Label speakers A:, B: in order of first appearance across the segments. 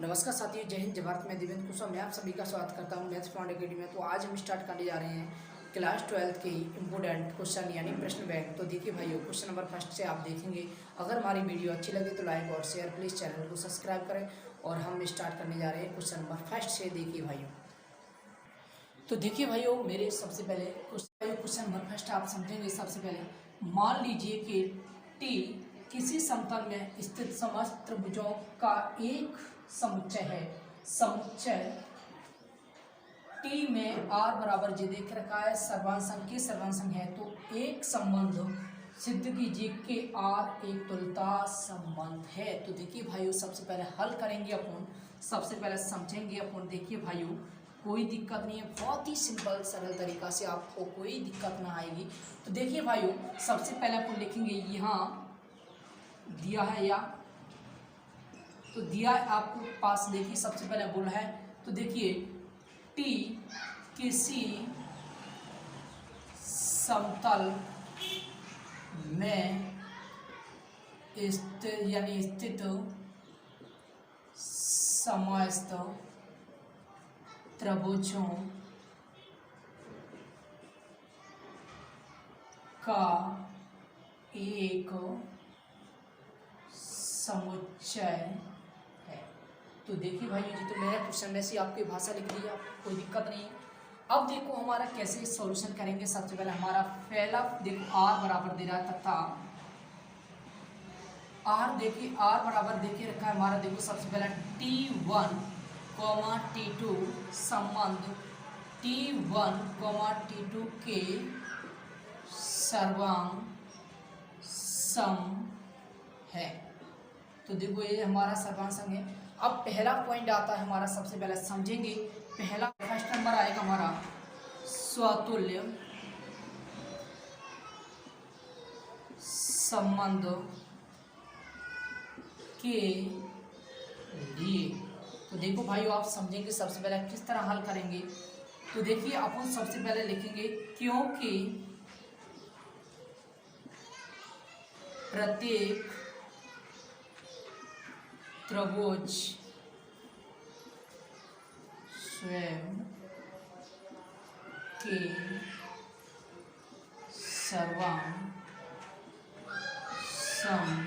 A: नमस्कार साथियों, जय हिंद, जय भारत। मैं देवेंद्र कुशवाहा, मैं आप सभी का स्वागत करता हूं मैथ्स पॉइंट अकेडमी में। तो आज हम स्टार्ट करने जा रहे हैं क्लास 12 के इंपोर्टेंट क्वेश्चन यानी प्रश्न बैंक। तो देखिए भाइयों, क्वेश्चन नंबर फर्स्ट से आप देखेंगे। अगर हमारी वीडियो अच्छी लगे तो लाइक और शेयर, प्लीज़ चैनल को सब्सक्राइब करें। और हम स्टार्ट करने जा रहे हैं क्वेश्चन नंबर फर्स्ट से। देखिए भाइयों, तो देखिए भाइयों, मेरे सबसे पहले क्वेश्चन नंबर फर्स्ट आप समझेंगे। सबसे पहले मान लीजिए कि टी किसी समतल में स्थित समस्त त्रिभुजों का एक समुच्चय है। समुच्चय टी में आर बराबर जे देख रखा है, सर्वांग है। तो एक संबंध सिद्ध कीजिए कि आर एक तुल्यता संबंध है। तो देखिए भाइयों, सबसे पहले हल करेंगे अपन, सबसे पहले समझेंगे अपन। देखिए भाइयों, कोई दिक्कत नहीं है, बहुत ही सिंपल सरल तरीका से आपको कोई दिक्कत ना आएगी। तो देखिए भाइयों, सबसे पहले अपन लिखेंगे, यहाँ दिया है या तो दिया है आपको पास। देखिए सबसे पहले बोला है, तो देखिए टी किसी समतल में स्थित समस्त त्रिभुजों का एक समुच्चय है। तो देखिए भाई, ये तो मेरा क्वेश्चन वैसे आपकी भाषा लिख दी, कोई दिक्कत नहीं है। अब देखो हमारा कैसे सॉल्यूशन करेंगे। सबसे पहले हमारा पहला देखो आर बराबर दे रहा है तथा आर देखिए आर बराबर देखिए रखा है हमारा। देखो सबसे पहले T1, T2 संबंध T1, T2 के सर्वांग सम है। तो देखो ये हमारा सर्वांग सम है। अब पहला पॉइंट आता है हमारा, सबसे पहले समझेंगे। पहला फर्स्ट नंबर आएगा हमारा स्वतुल्य संबंध के लिए। तो देखो भाइयों, आप समझेंगे सबसे पहले किस तरह हल करेंगे। तो देखिए अपन सबसे पहले लिखेंगे, क्योंकि प्रत्येक त्रिभुज स्वयं के सर्वांग सम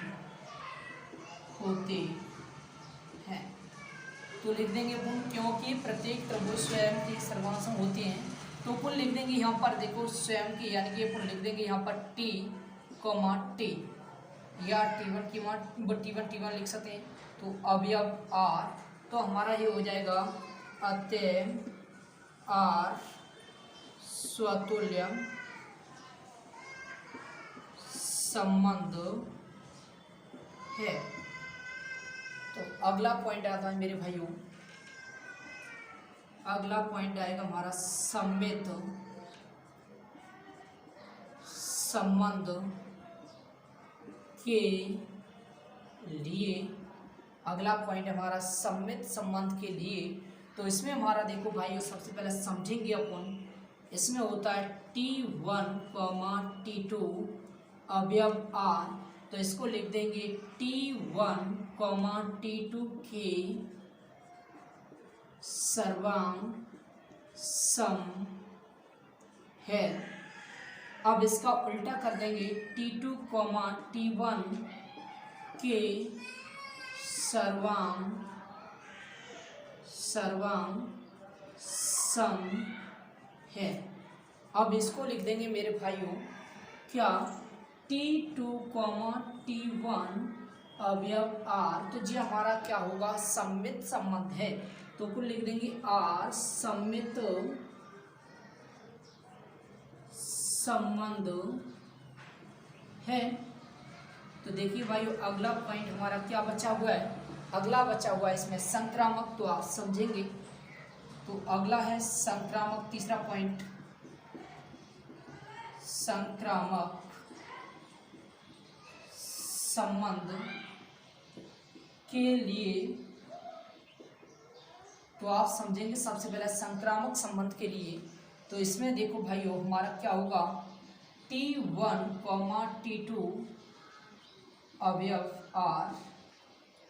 A: होते हैं। तो लिख देंगे अपन, क्योंकि प्रत्येक त्रिभुज स्वयं के सर्वांग सम होते हैं। तो अपन लिख देंगे यहाँ पर, देखो स्वयं के यानी कि अपन लिख देंगे यहाँ पर टी, टी या T1 लिख सकते हैं। तो अवयव आर, तो हमारा ये हो जाएगा अतः आर स्वतुल्य संबंध है। तो अगला पॉइंट आता है मेरे भाइयों, अगला पॉइंट आएगा हमारा सममित संबंध के लिए। अगला पॉइंट हमारा सममित संबंध के लिए। तो इसमें हमारा देखो भाइयों, सबसे पहले समझेंगे अपन। इसमें होता है T1, T2 अवयव आर। तो इसको लिख देंगे T1, T2 के सर्वांग सम है। अब इसका उल्टा कर देंगे, T2, T1 के सर्वांग सम है। अब इसको लिख देंगे मेरे भाइयों, क्या T2, T1 अवयव आर। तो जी हमारा क्या होगा, सममित संबंध है। तो कुल लिख देंगे आर सममित संबंध है। तो देखिए भाइयों, अगला पॉइंट हमारा क्या बचा हुआ है। अगला बचा हुआ है इसमें संक्रामक। तो आप समझेंगे, तो अगला है संक्रामक। तीसरा पॉइंट संक्रामक संबंध के लिए। तो आप समझेंगे सबसे पहले संक्रामक संबंध के लिए। तो इसमें देखो भाइयों, हमारा क्या होगा, T1, T2 अवयव आर।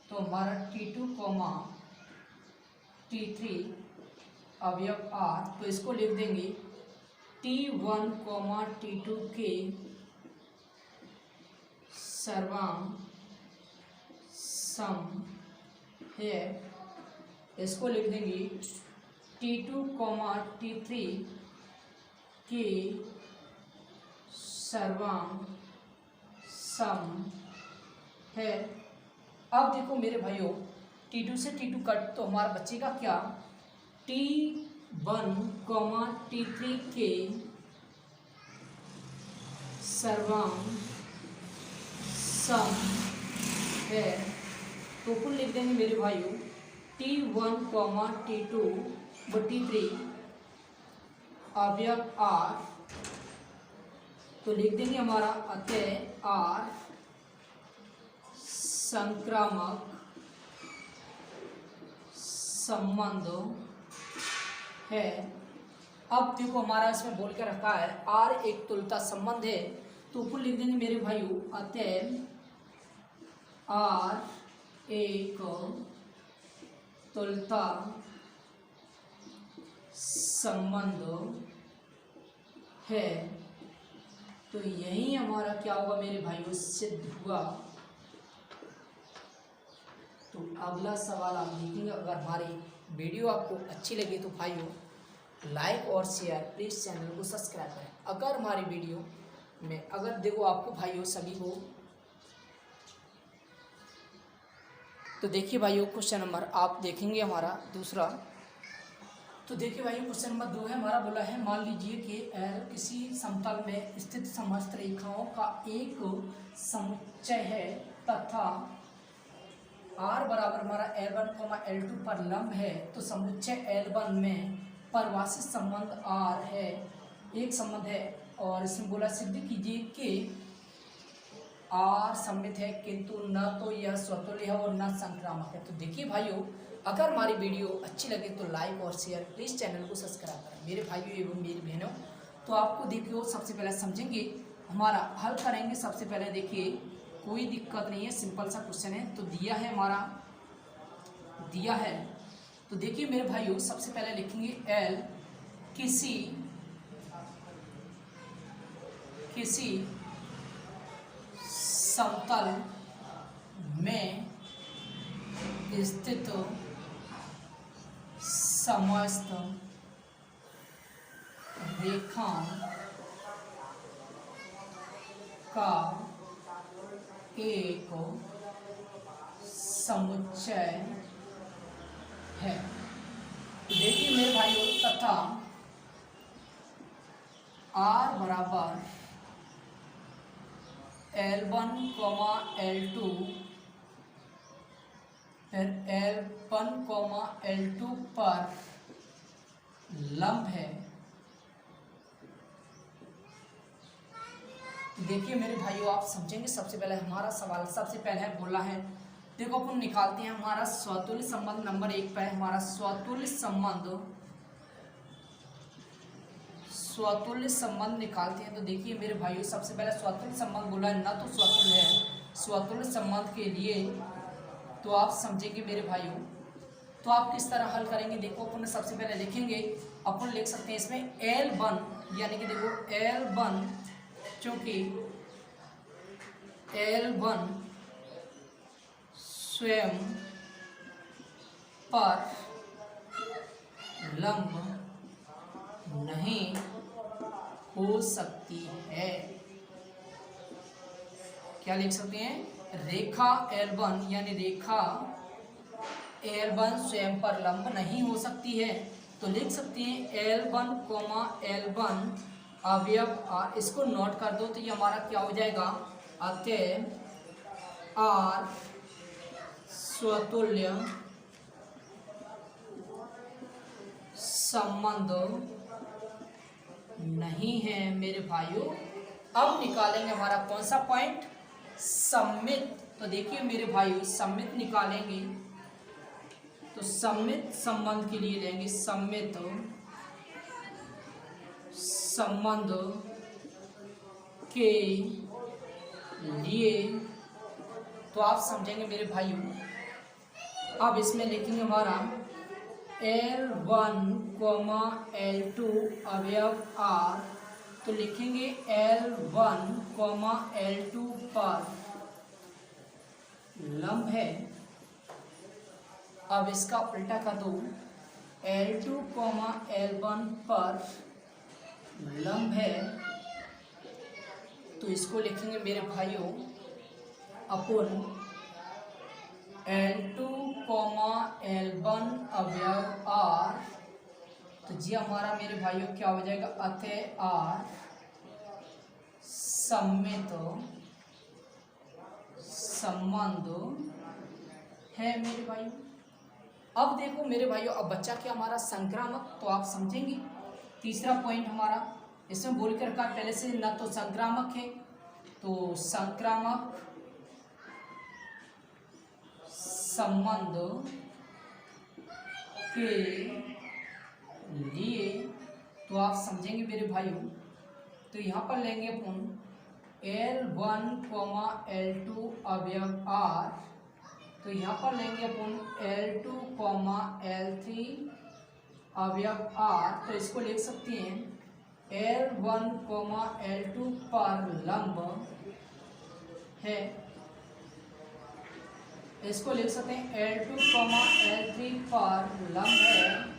A: तो हमारा T2, T3 अवयव R, तो इसको लिख देंगे T1, T2 के सर्वांग सम है। इसको लिख देंगे T2, T3 के सर्वांग सम है। अब देखो मेरे भाइयों, T2 से T2 कट तो हमारा बचेगा क्या, T1, T3 के सर्वांग सम है। तो कुल लिख देंगे मेरे भाइयों T1, T2 व T3 अवयव R, तो लिख देंगे हमारा अतः R संक्रामक संबंध है। अब देखो हमारा इसमें बोल के रखा है R एक तुल्यता संबंध है, तो ऊपर लिख देंगे मेरे भाइयों अतः R एक तुल्यता संबंध है। तो यही हमारा क्या होगा मेरे भाइयों, सिद्ध हुआ। तो अगला सवाल आप देखेंगे। अगर हमारी वीडियो आपको अच्छी लगी तो भाइयों लाइक और शेयर, प्लीज़ चैनल को सब्सक्राइब करें। अगर हमारी वीडियो में अगर देखो आपको भाइयों सभी को, तो देखिए भाइयों क्वेश्चन नंबर आप देखेंगे हमारा दूसरा। तो देखिए भाइयों क्वेश्चन नंबर 2 है हमारा, बोला है मान लीजिए कि किसी समतल में स्थित समस्त रेखाओं का एक समुच्चय है तथा R बराबर हमारा L1, L2 पर लंब है, तो समुच्चय L1 में परिभाषित संबंध R है, एक संबंध है। और इसमें बोला सिद्ध कीजिए कि R सममित है किंतु न तो यह स्वतुल्य है और न संक्रामक है। तो देखिए भाइयों अगर हमारी वीडियो अच्छी लगे तो लाइक और शेयर, प्लीज़ चैनल को सब्सक्राइब करें। मेरे भाइयों एवं मेरी बहनों, तो आपको देखिए सबसे पहले समझेंगे, हमारा हल करेंगे। सबसे पहले देखिए कोई दिक्कत नहीं है, सिंपल सा क्वेश्चन है। तो दिया है हमारा, दिया है तो देखिए मेरे भाइयों सबसे पहले लिखेंगे L किसी समतल में स्थित समस्त रेखाओं का एक समुच्चय है। देखिए मेरे भाइयों तथा R बराबर L1, L2 फिर L1, L2 पर लंब है। देखिए मेरे भाइयों आप समझेंगे। सबसे पहले हमारा सवाल सबसे पहले है बोला है, देखो अपन निकालते हैं हमारा स्वतुल्य संबंध। नंबर 1 पर हमारा स्वतुल्य संबंध निकालते हैं। तो देखिए मेरे भाइयों सबसे पहले स्वतुल्य संबंध बोला है, ना तो स्वतुल्य है। स्वतुल्य संबंध के लिए तो आप समझेंगे मेरे भाइयों, तो आप किस तरह हल करेंगे। देखो अपन सबसे पहले लिखेंगे, अपन लिख सकते हैं इसमें L1, यानी कि देखो L1, क्योंकि L1 स्वयं पर लंब नहीं हो सकती है। क्या लिख सकते हैं, रेखा L1 यानी रेखा L1 स्वयं पर लंब नहीं हो सकती है। तो लिख सकते हैं L1, L1 अवयव R। इसको नोट कर दो तो ये हमारा क्या हो जाएगा, अतः R स्वतुल्य संबंध नहीं है मेरे भाइयों। अब निकालेंगे हमारा कौन सा पॉइंट, सममित। तो देखिए मेरे भाइयों सममित निकालेंगे, तो सममित संबंध के लिए लेंगे सममित संबंध के लिए। तो आप समझेंगे मेरे भाइयों। अब इसमें लिखेंगे हमारा L1, L2 अवयव R, तो लिखेंगे L1, L2 पर लंब है। अब इसका उल्टा कर दो, L2, L1 पर लंब है, तो इसको लिखेंगे मेरे भाइयों अपन L2, L1 अवयव R, तो जी हमारा मेरे भाइयों क्या हो जाएगा, अतः R सममित संबंध है मेरे भाइयों। अब देखो मेरे भाइयों, अब बच्चा क्या हमारा संक्रामक, तो आप समझेंगे तीसरा पॉइंट हमारा इसमें बोल कर रखा पहले से, न तो संक्रामक है, तो संक्रामक संबंध के लिए, तो आप समझेंगे मेरे भाइयों, तो यहाँ पर लेंगे अपन L1, L2 अवयव R, तो यहाँ पर लेंगे अपन L2, L3 अवयव R, तो इसको लिख सकते हैं L1, L2 पर लंब है, इसको लिख सकते हैं L2, L3 पर लंब है।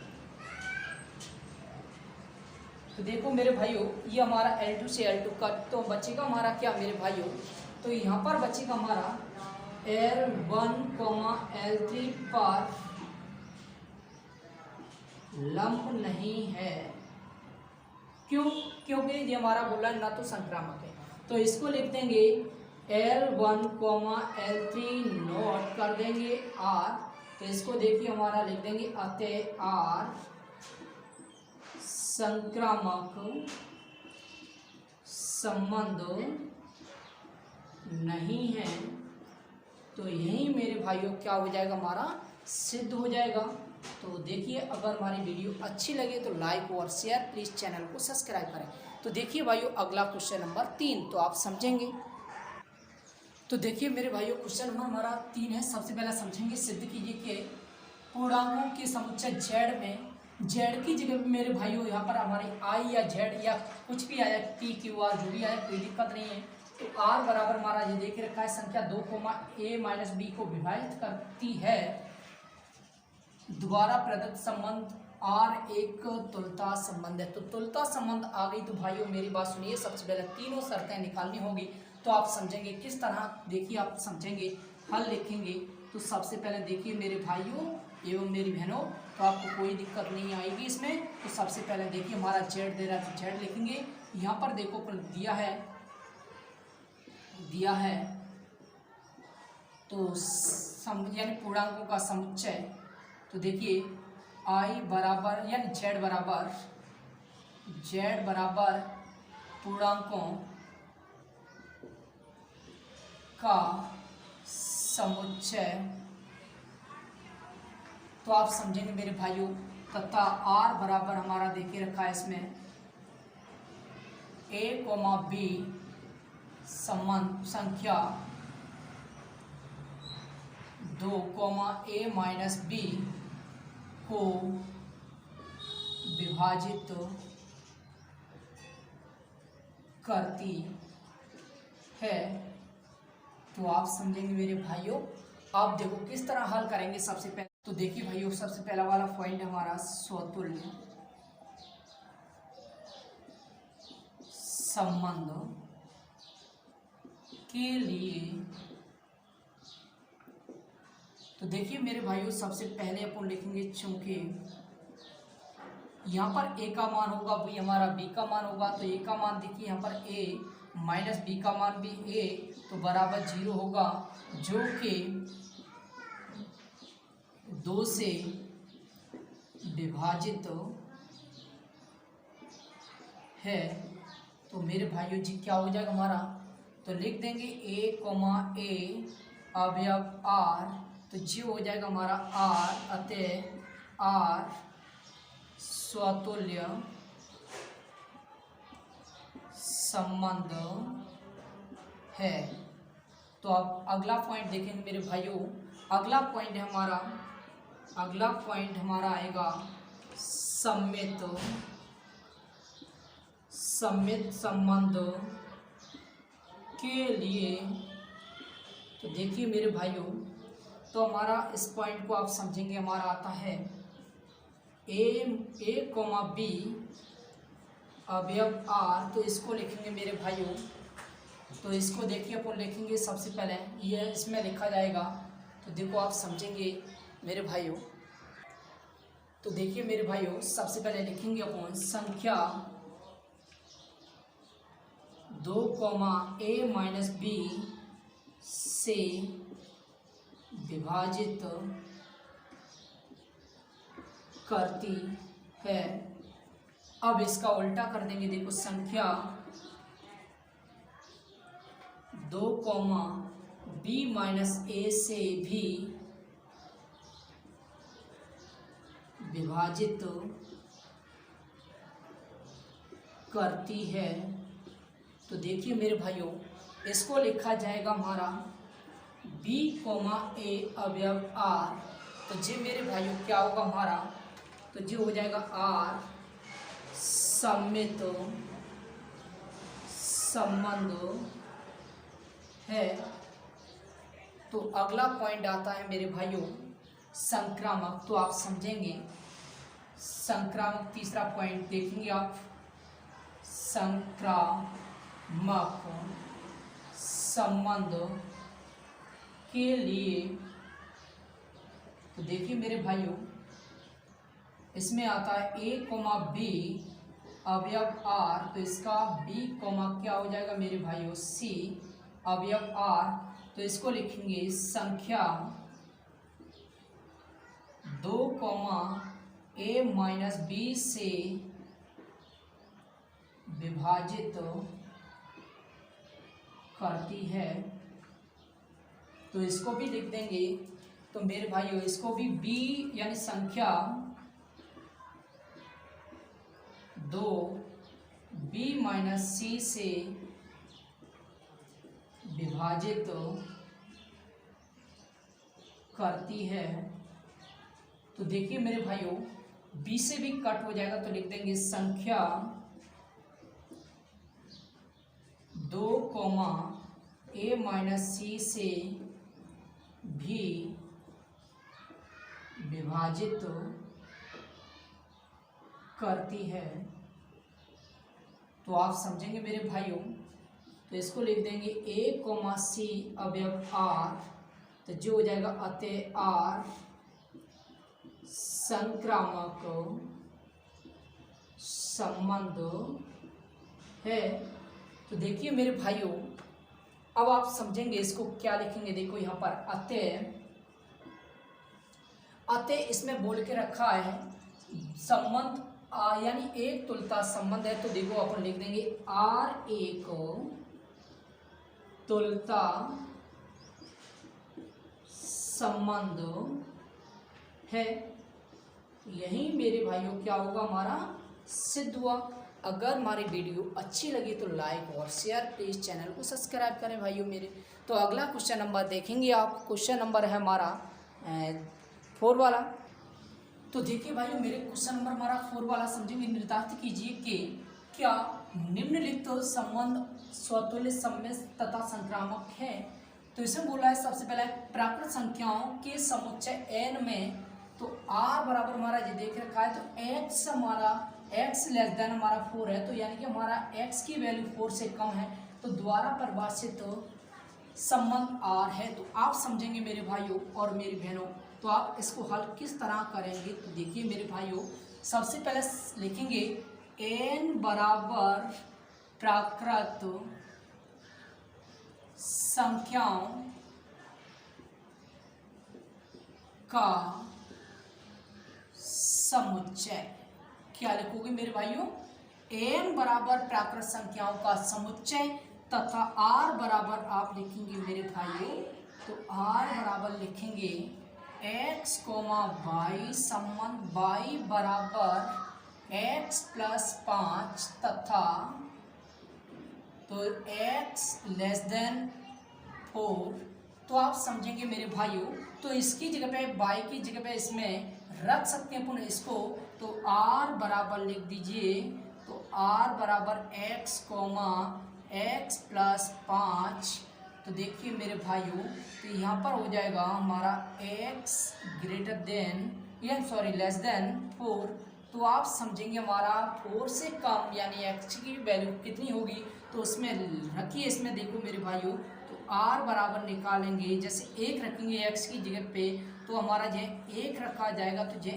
A: तो देखो मेरे भाइयों, ये हमारा L2 से L2 का, तो बचेगा हमारा क्या मेरे भाइयों, तो यहाँ पर बचेगा हमारा L1, L3 पर लंब नहीं है। क्यों? क्योंकि ये हमारा बोला ना तो संक्रामक है, तो इसको लिख देंगे L1, L3 नोट कर देंगे R, तो इसको देखिए हमारा लिख देंगे अतः R संक्रामक संबंध नहीं है। तो यही मेरे भाइयों क्या हो जाएगा, हमारा सिद्ध हो जाएगा। तो देखिए, अगर हमारी वीडियो अच्छी लगे तो लाइक और शेयर, प्लीज़ चैनल को सब्सक्राइब करें। तो देखिए भाइयों, अगला क्वेश्चन नंबर 3, तो आप समझेंगे। तो देखिए मेरे भाइयों, क्वेश्चन नंबर हमारा 3 है। सबसे पहले समझेंगे, सिद्ध कीजिए कि पूर्णांकों के समुच्चय Z में Z की जगह पे मेरे भाइयों यहाँ पर हमारी I या Z या कुछ भी आया, P Q R जो भी आया, कोई दिक्कत नहीं है। तो R बराबर हमारा ये देख रखा है, संख्या 2, A - B को विभाजित करती है। द्वारा प्रदत्त संबंध R एक तुल्यता संबंध है। तो तुल्यता संबंध आ गई, तो भाइयों मेरी बात सुनिए, सबसे पहले तीनों शर्तें निकालनी होगी। तो आप समझेंगे किस तरह, देखिए आप समझेंगे, हल लिखेंगे। तो सबसे पहले देखिए मेरे भाइयों एवं मेरी बहनों, तो आपको कोई दिक्कत नहीं आएगी इसमें। तो सबसे पहले देखिए हमारा Z दे रहा है, तो Z लिखेंगे। यहाँ पर देखो दिया है तो यानी पूर्णांकों का समुच्चय। तो देखिए I बराबर यानी Z बराबर पूर्णांकों का समुच्चय। तो आप समझेंगे मेरे भाइयों, तथा R बराबर हमारा देखिए रखा है इसमें A, B संबंध संख्या 2, A - B को विभाजित करती है। तो आप समझेंगे मेरे भाइयों, आप देखो किस तरह हल करेंगे। सबसे पहले तो देखिए भाइयों, सबसे पहला वाला पॉइंट हमारा स्वतुल्य संबंध के लिए। तो देखिए मेरे भाइयों, सबसे पहले अपन लिखेंगे, चूंकि यहाँ पर A का मान होगा, वही हमारा B का मान होगा। तो A का मान देखिए यहाँ पर A - B का मान भी A, तो बराबर 0 होगा, जो कि 2 से विभाजित है। तो मेरे भाइयों जी क्या हो जाएगा हमारा, तो लिख देंगे A, अवयव R, तो जी हो जाएगा हमारा R, अतः R स्वतुल्य संबंध है। तो अब अगला पॉइंट देखेंगे मेरे भाइयों, अगला पॉइंट है हमारा अगला पॉइंट हमारा आएगा सममित संबंध के लिए। तो देखिए मेरे भाइयों, तो हमारा इस पॉइंट को आप समझेंगे, हमारा आता है ए कोमा बी अवयव आर। तो इसको लिखेंगे मेरे भाइयों, तो इसको देखिए अपन लिखेंगे सबसे पहले ये इसमें लिखा जाएगा। तो देखो आप समझेंगे मेरे भाइयों, तो देखिए मेरे भाइयों, सबसे पहले लिखेंगे अपन संख्या 2 a माइनस बी से विभाजित करती है। अब इसका उल्टा कर देंगे। देखो संख्या 2 b माइनस ए से भी विभाजित करती है। तो देखिए मेरे भाइयों, इसको लिखा जाएगा हमारा b a अवयव r। तो जी मेरे भाइयों क्या होगा हमारा, तो जी हो जाएगा r सममित संबंध है। तो अगला पॉइंट आता है मेरे भाइयों संक्रामक। तो आप समझेंगे संक्रामक, तीसरा पॉइंट देखेंगे आप, संक्रामक संबंध के लिए। तो देखिए मेरे भाइयों, इसमें आता है a कोमा b अवयव r। तो इसका b कोमा क्या हो जाएगा मेरे भाइयों c अवयव r। तो इसको लिखेंगे संख्या 2 a माइनस बी से विभाजित करती है। तो इसको भी लिख देंगे। तो मेरे भाइयों इसको भी b यानी संख्या 2 b माइनस सी से विभाजित करती है। तो देखिए मेरे भाइयों, b से भी कट हो जाएगा, तो लिख देंगे संख्या 2 a माइनस सी से भी विभाजित करती है। तो आप समझेंगे मेरे भाइयों, तो इसको लिख देंगे a c अवयव r। तो जो हो जाएगा अतः r संक्रामक संबंध है। तो देखिए मेरे भाइयों, अब आप समझेंगे इसको क्या लिखेंगे। देखो यहाँ पर अतः इसमें बोल के रखा है संबंध यानी एक तुल्यता संबंध है। तो देखो अपन लिख देंगे r एक तुल्यता संबंध है। यही मेरे भाइयों क्या होगा हमारा सिद्ध हुआ। अगर हमारी वीडियो अच्छी लगी तो लाइक और शेयर, प्लीज़ चैनल को सब्सक्राइब करें भाइयों मेरे। तो अगला क्वेश्चन नंबर देखेंगे आप। क्वेश्चन नंबर है हमारा 4 वाला। तो देखिए भाइयों, मेरे क्वेश्चन नंबर हमारा 4 वाला समझेंगे। निर्धारित कीजिए कि क्या निम्नलिखित संबंध स्वतुल्य सम्मिश्र तथा संक्रामक है। तो इसमें बोला है सबसे पहले प्राकृत संख्याओं के समुच्चय n में। तो r बराबर हमारा ये देख रखा है, तो x हमारा x लेस देन हमारा 4 है। तो यानी कि हमारा x की वैल्यू 4 से कम है, तो द्वारा परिभाषित संबंध r है। तो आप समझेंगे मेरे भाइयों और मेरी बहनों, तो आप इसको हल किस तरह करेंगे। तो देखिए मेरे भाइयों, सबसे पहले लिखेंगे n बराबर प्राकृत संख्याओं का समुच्चय। क्या लिखोगे मेरे भाइयों, n बराबर प्राकृत संख्याओं का समुच्चय तथा r बराबर आप लिखेंगे मेरे भाइयों, तो r बराबर लिखेंगे x y संबंध y बराबर x प्लस 5 तथा तो x लेस देन 4। तो आप समझेंगे मेरे भाइयों, तो इसकी जगह पे y की जगह पे इसमें रख सकते हैं अपन इसको। तो r बराबर लिख दीजिए, तो r बराबर x कोमा x प्लस 5। तो देखिए मेरे भाइयों, तो यहाँ पर हो जाएगा हमारा x ग्रेटर देन या सॉरी लेस देन 4। तो आप समझेंगे हमारा 4 से कम यानी x की वैल्यू कितनी होगी, तो उसमें रखिए, इसमें देखो मेरे भाइयों, तो r बराबर निकालेंगे, जैसे 1 रखेंगे x की जगह पे, तो हमारा जो 1 रखा जाएगा, तो जो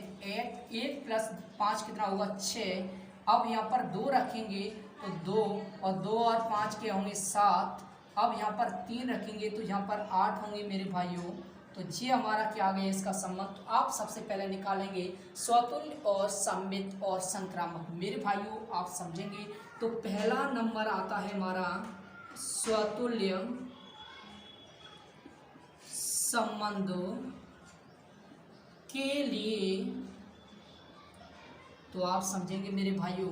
A: 1 प्लस 5 कितना होगा 6। अब यहाँ पर 2 रखेंगे तो 2 और 2 और 5 के होंगे 7। अब यहाँ पर 3 रखेंगे तो यहाँ पर 8 होंगे मेरे भाइयों। तो ये हमारा क्या आ गया इसका संबंध। तो आप सबसे पहले निकालेंगे स्वतुल्य और सममित और संक्रामक। मेरे भाइयों आप समझेंगे, तो पहला नंबर आता है हमारा स्वतुल्य संबंधों के लिए। तो आप समझेंगे मेरे भाइयों,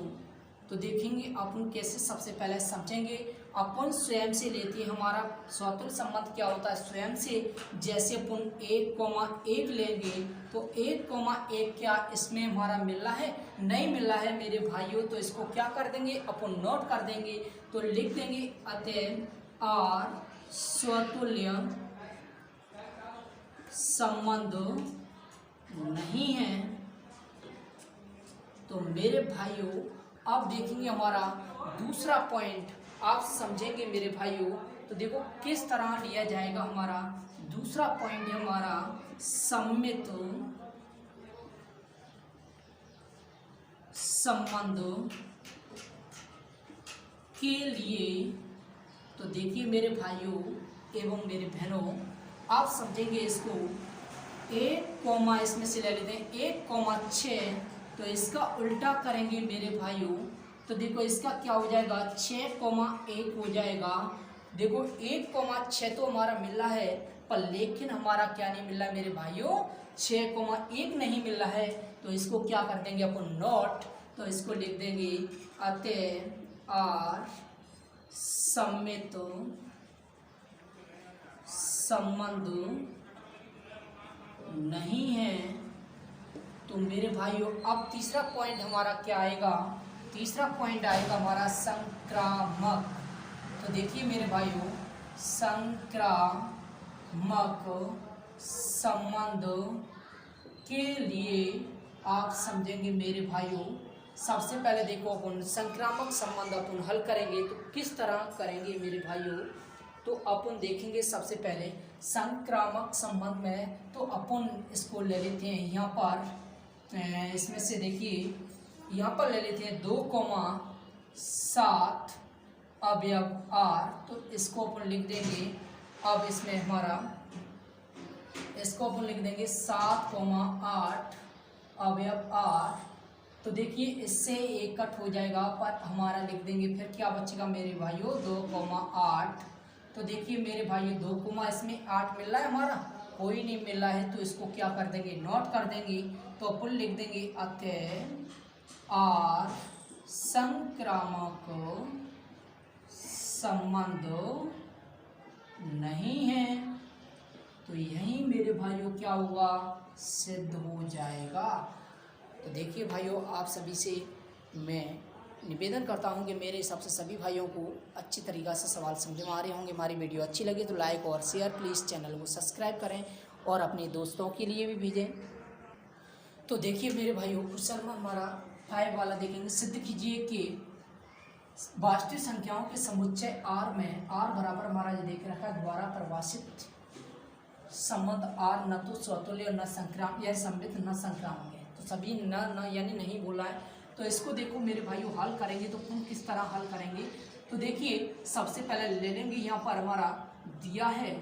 A: तो देखेंगे अपन कैसे सबसे पहले समझेंगे। अपन स्वयं से लेते हैं, हमारा स्वतुल्य संबंध क्या होता है स्वयं से। जैसे अपन 1,1 लेंगे तो 1,1 क्या इसमें हमारा मिल रहा है, नहीं मिल रहा है मेरे भाइयों। तो इसको क्या कर देंगे अपन नोट कर देंगे, तो लिख देंगे अतः आर स्वतुल्य संबंध नहीं है। तो मेरे भाइयों अब देखेंगे हमारा दूसरा पॉइंट, आप समझेंगे मेरे भाइयों। तो देखो किस तरह लिया जाएगा हमारा दूसरा पॉइंट है हमारा सममित संबंध के लिए। तो देखिए मेरे भाइयों एवं मेरे बहनों, आप समझेंगे इसको। 1, इसमें से ले लेते हैं 1,6। तो इसका उल्टा करेंगे मेरे भाइयों, तो देखो इसका क्या हो जाएगा 6,1 हो जाएगा। देखो 1,6 तो हमारा मिल रहा है, पर लेकिन हमारा क्या नहीं मिल रहा है मेरे भाइयों, 6,1 नहीं मिल रहा है। तो इसको क्या कर देंगे अपन नोट, तो इसको लिख देंगे अतः आर सममित संबंध नहीं है। तो मेरे भाइयों अब तीसरा पॉइंट हमारा क्या आएगा, तीसरा पॉइंट आएगा हमारा संक्रामक। तो देखिए मेरे भाइयों संक्रामक संबंध के लिए आप समझेंगे मेरे भाइयों। सबसे पहले देखो अपन संक्रामक संबंध अपन हल करेंगे तो किस तरह करेंगे मेरे भाइयों। तो अपन देखेंगे सबसे पहले संक्रामक संबंध में, तो अपन इसको ले लेते हैं यहाँ पर, इसमें से देखिए यहाँ पर ले लेते हैं 2,7 अवयव r। तो इसको अपन लिख देंगे, अब इसमें हमारा इसको अपन लिख देंगे 7,8 अवयव r। तो देखिए इससे एक कट हो जाएगा, पर हमारा लिख देंगे फिर क्या बचेगा मेरे भाइयों 2,8। तो देखिए मेरे भाइयों 2, इसमें 8 मिल रहा है हमारा, कोई नहीं मिल रहा है, तो इसको क्या कर देंगे नोट कर देंगे। तो अपन लिख देंगे अतः आर संक्रामक संबंध नहीं है। तो यही मेरे भाइयों क्या हुआ सिद्ध हो जाएगा। तो देखिए भाइयों आप सभी से मैं निवेदन करता हूं कि मेरे हिसाब से सभी भाइयों को अच्छी तरीक़ा से सवाल समझ में आ रहे होंगे। हमारी वीडियो अच्छी लगे तो लाइक और शेयर प्लीज़, चैनल को सब्सक्राइब करें और अपने दोस्तों के लिए भी भेजें। तो देखिए मेरे भाइयों क्वेश्चन में हमारा 5 वाला देखेंगे। सिद्ध कीजिए कि वास्तविक संख्याओं के समुच्चय R में R बराबर हमारा जो देख रखा है द्वारा परिभाषित संबंध R न तो स्वतुल्य न संक्रामक या सममित न संक्रामक है। तो सभी न यानी नहीं बोला है। तो इसको देखो मेरे भाइयों हल करेंगे तो तुम किस तरह हल करेंगे। तो देखिए सबसे पहले ले लेंगे यहाँ पर हमारा दिया है,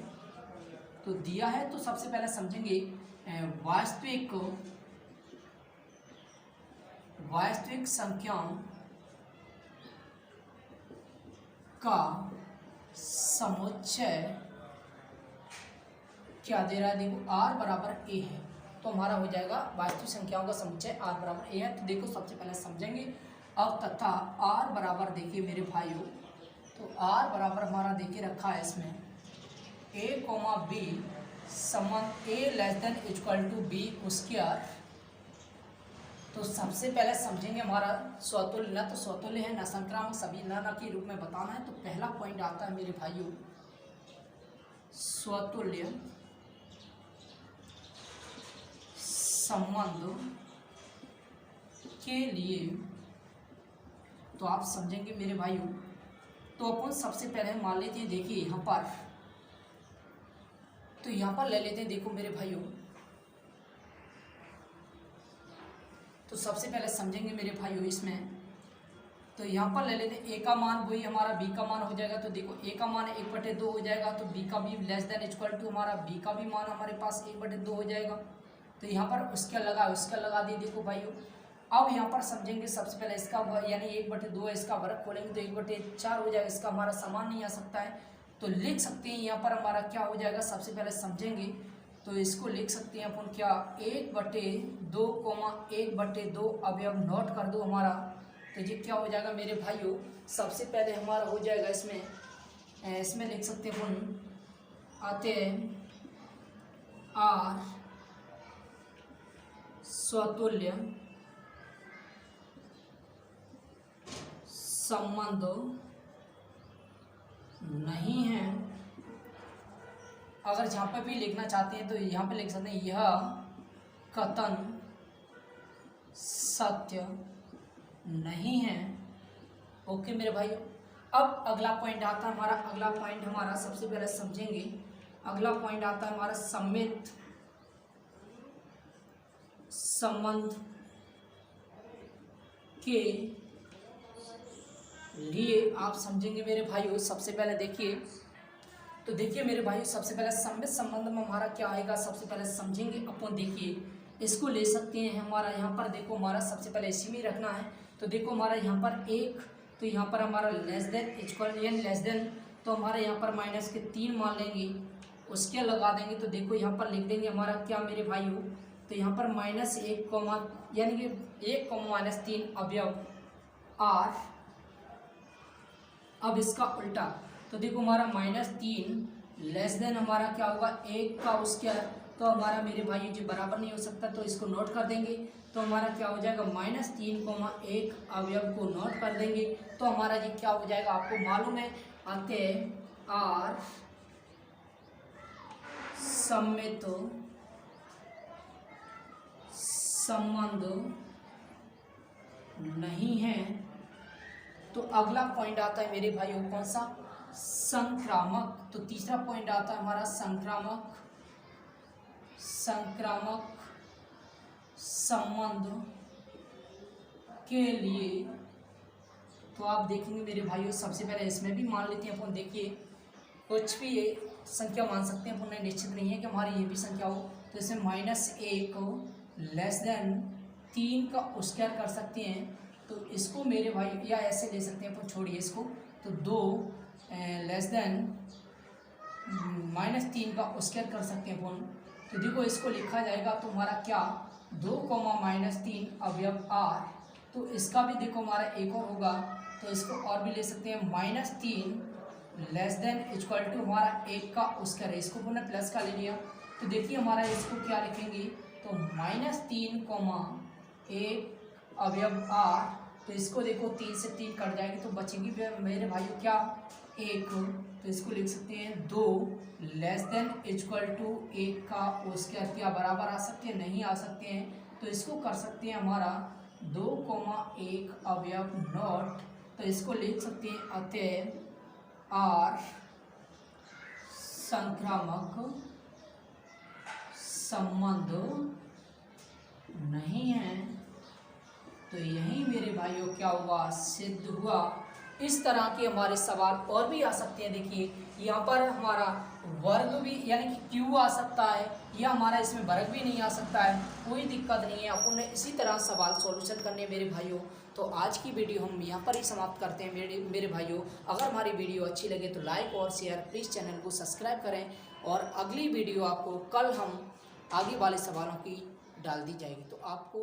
A: तो दिया है तो सबसे पहले समझेंगे वास्तविक संख्याओं का समुच्चय क्या दे रहा है, देखो r बराबर a है। तो हमारा हो जाएगा वास्तविक संख्याओं का समुच्चय r बराबर a है। तो देखो सबसे पहले समझेंगे अब तथा r बराबर देखिए मेरे भाइयों, तो r बराबर हमारा देखिए रखा है इसमें a, b संबंध A less than equal to B square. तो सबसे पहले समझेंगे हमारा स्वतुल्य न, तो स्वतुल्य है न संक्रामक सभी न के रूप में बताना है। तो पहला पॉइंट आता है मेरे भाइयों स्वतुल्य संबंध के लिए। तो आप समझेंगे मेरे भाइयों, तो अपन सबसे पहले मान लेते हैं, देखिए यहाँ पर, तो यहाँ पर ले लेते हैं, देखो मेरे भाइयों, तो सबसे पहले समझेंगे मेरे भाइयों इसमें, तो यहाँ पर ले लेते हैं ए का मान वही हमारा बी का मान हो जाएगा। तो देखो ए का मान 1/2 हो जाएगा, तो बी का भी लेस देन इक्वल टू हमारा बी का भी मान हमारे पास 1/2 हो जाएगा। तो यहाँ पर उसका लगा दिए। देखो भाइयों अब यहाँ पर समझेंगे सबसे पहले इसका यानी 1/2 है, इसका वर्ग खोलेंगे तो 1/4 हो जाएगा, इसका हमारा समान नहीं आ सकता है। तो लिख सकते हैं यहाँ पर हमारा क्या हो जाएगा, सबसे पहले समझेंगे तो इसको लिख सकते हैं अपन क्या 1/2 1/2 अवयव नोट कर दो हमारा। तो ये क्या हो जाएगा मेरे भाइयों, सबसे पहले हमारा हो जाएगा इसमें लिख सकते हैं अपन आते हैं आर स्वतुल्य संबंध नहीं है। अगर जहाँ पे भी लिखना चाहते हैं तो यहाँ पे लिख सकते हैं यह कथन सत्य नहीं है। ओके मेरे भाई, अब अगला पॉइंट आता है हमारा, अगला पॉइंट हमारा सबसे पहले समझेंगे, अगला पॉइंट आता है हमारा सम्मित संबंध के लिए। आप समझेंगे मेरे भाइयों, सबसे पहले देखिए, तो देखिए मेरे भाइयों सबसे पहले सम्मित संबंध में हमारा क्या आएगा, सबसे पहले समझेंगे अपन। देखिए इसको ले सकते हैं हमारा, यहाँ पर देखो हमारा सबसे पहले इसी में रखना है। तो देखो हमारा यहाँ पर 1, तो यहाँ पर हमारा लेस देन इक्वल यानी लेस देन, तो हमारा यहाँ पर -3 मान लेंगे, उसके लगा देंगे। तो देखो यहाँ पर लिख देंगे हमारा क्या मेरे भाइयों, तो यहाँ पर -1 यानी कि 1 -3 अवयव आर। अब इसका उल्टा, तो देखो हमारा -3 लेस देन हमारा क्या होगा 1 का स्क्वायर। तो हमारा मेरे भाई जी बराबर नहीं हो सकता, तो इसको नोट कर देंगे। तो हमारा क्या हो जाएगा -3, 1 अवयव को नोट कर देंगे। तो हमारा जी क्या हो जाएगा, आपको मालूम है, आते आर सम्मित संबंध नहीं है। तो अगला पॉइंट आता है मेरे भाइयों कौन सा, संक्रामक। तो तीसरा पॉइंट आता है हमारा संक्रामक संबंध के लिए। तो आप देखेंगे मेरे भाइयों, सबसे पहले इसमें भी मान लेते हैं अपन। देखिए कुछ भी ये संख्या मान सकते हैं अपन, निश्चित नहीं है कि हमारी ये भी संख्या हो। तो इसमें -1 लेस देन 3 का स्क्वायर कर सकते हैं। तो इसको मेरे भाई या ऐसे ले सकते हैं अपन, छोड़िए इसको। तो 2 लेस देन -3 का स्क्वायर कर सकते हैं अपन। तो देखो इसको लिखा जाएगा तो हमारा क्या 2, -3 अवयव आर। तो इसका भी देखो हमारा एक और होगा, तो इसको और भी ले सकते हैं -3 लेस देन इक्वल टू हमारा 1 का स्क्वायर है। इसको पुनः प्लस का ले लिया। तो देखिए हमारा इसको क्या लिखेंगे, तो -3, 1 अवयव आर। तो इसको देखो 3 से 3 कट जाएगी, तो बचेगी मेरे भाइयों क्या 1। तो इसको लिख सकते हैं 2 लेस देन इक्वल टू 1 का स्क्वायर। क्या बराबर आ सकते हैं, नहीं आ सकते हैं। तो इसको कर सकते हैं हमारा 2, 1 अवयव नॉट। तो इसको लिख सकते हैं अतः आर संक्रामक संबंध नहीं है। तो यही मेरे भाइयों क्या हुआ, सिद्ध हुआ। इस तरह के हमारे सवाल और भी आ सकते हैं। देखिए यहाँ पर हमारा वर्ग भी यानी कि क्यू आ सकता है, या हमारा इसमें वर्ग भी नहीं आ सकता है, कोई दिक्कत नहीं है। अपन इसी तरह सवाल सॉल्यूशन करने मेरे भाइयों। तो आज की वीडियो हम यहाँ पर ही समाप्त करते हैं मेरे भाइयों। अगर हमारी वीडियो अच्छी लगे तो लाइक और शेयर, प्लीज़ चैनल को सब्सक्राइब करें। और अगली वीडियो आपको कल हम आगे वाले सवालों की डाल दी जाएगी, तो आपको